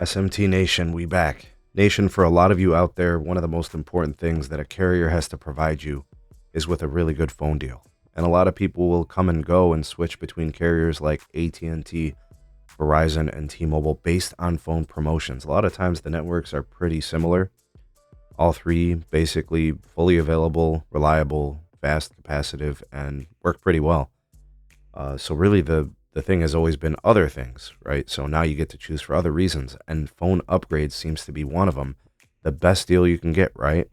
SMT Nation, we back. Nation, for a lot of you out there, one of the most important things that a carrier has to provide you is with a really good phone deal. And a lot of people will come and go and switch between carriers like AT&T, Verizon, and T-Mobile based on phone promotions. A lot of times the networks are pretty similar. All three basically fully available, reliable, fast, capacitive, and work pretty well. So really the thing has always been other things, right? So now you get to choose for other reasons, and phone upgrades seems to be one of them. The best deal you can get, right?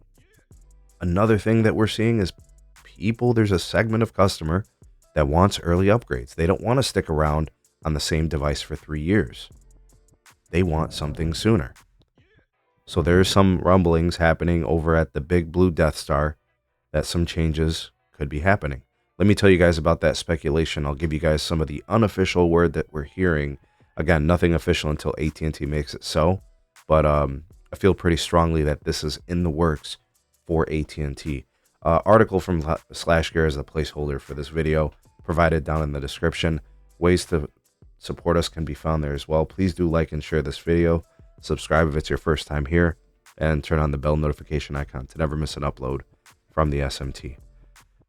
Another thing that we're seeing is there's a segment of customer that wants early upgrades. They don't want to stick around on the same device for 3 years. They want something sooner. So there's some rumblings happening over at the Big Blue Death Star that some changes could be happening. Let me tell you guys about that speculation. I'll give you guys some of the unofficial word that we're hearing. Again, nothing official until AT&T makes it so. But I feel pretty strongly that this is in the works for AT&T. Article from /gear as a placeholder for this video provided down in the description. Ways to support us can be found there as well. Please do like and share this video. Subscribe if it's your first time here. And turn on the bell notification icon to never miss an upload from the SMT.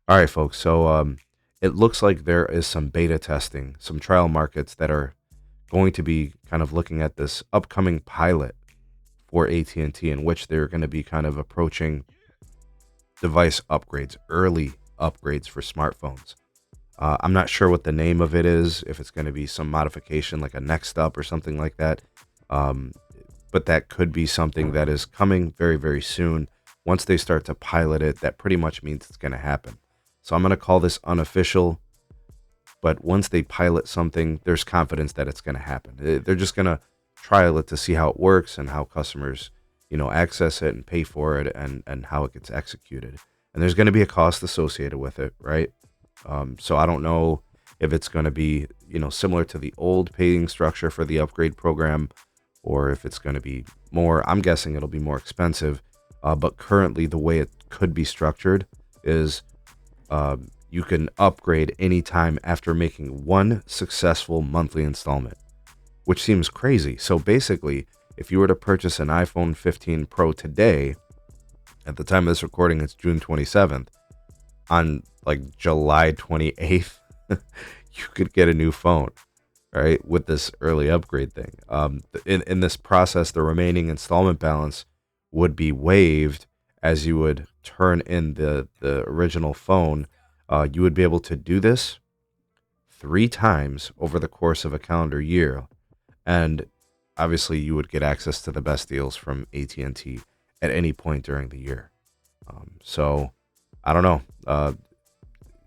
All right, folks, so it looks like there is some beta testing, some trial markets that are going to be kind of looking at this upcoming pilot for AT&T, in which they're going to be kind of approaching device upgrades, early upgrades for smartphones. I'm not sure what the name of it is, if it's going to be some modification like a Next Up or something like that, but that could be something that is coming very, very soon. Once they start to pilot it, that pretty much means it's going to happen. So I'm going to call this unofficial, but once they pilot something, there's confidence that it's going to happen. They're just going to trial it to see how it works and how customers, access it and pay for it, and how it gets executed. And there's going to be a cost associated with it, right? So I don't know if it's going to be, similar to the old paying structure for the upgrade program, or if it's going to be more. I'm guessing it'll be more expensive. But currently the way it could be structured is you can upgrade anytime after making one successful monthly installment, which seems crazy. So basically, if you were to purchase an iPhone 15 Pro today, at the time of this recording, it's June 27th, on like July 28th, you could get a new phone, right? With this early upgrade thing. In this process, the remaining installment balance would be waived as you would turn in the original phone. You would be able to do this 3 times over the course of a calendar year. And obviously you would get access to the best deals from AT&T at any point during the year. So I don't know.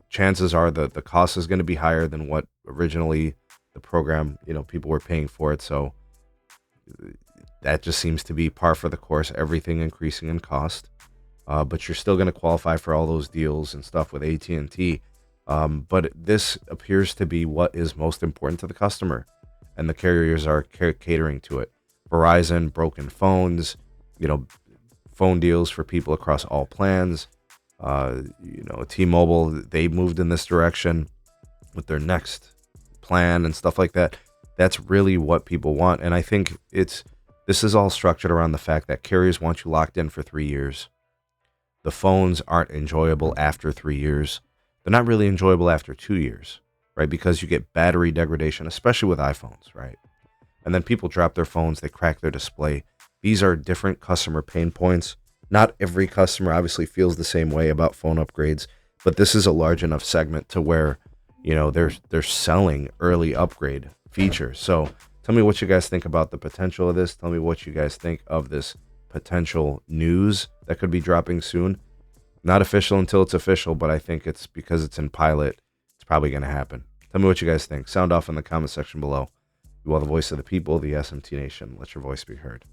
Chances are that the cost is going to be higher than what originally the program, people were paying for it. So that just seems to be par for the course, everything increasing in cost. But you're still going to qualify for all those deals and stuff with AT&T. But this appears to be what is most important to the customer, and the carriers are catering to it. Verizon, broken phones, phone deals for people across all plans. T-Mobile, they moved in this direction with their next plan and stuff like that. That's really what people want. And I think this is all structured around the fact that carriers want you locked in for 3 years. The phones aren't enjoyable after 3 years. They're not really enjoyable after 2 years, right? Because you get battery degradation, especially with iPhones, right? And then people drop their phones, they crack their display. These are different customer pain points. Not every customer obviously feels the same way about phone upgrades, but this is a large enough segment to where, they're selling early upgrade features. So tell me what you guys think about the potential of this. Tell me what you guys think of this potential news that could be dropping soon. Not official until it's official, but I think it's because it's in pilot, it's probably going to happen. Tell me what you guys think. Sound off in the comment section below. You are the voice of the people, the SMT Nation. Let your voice be heard.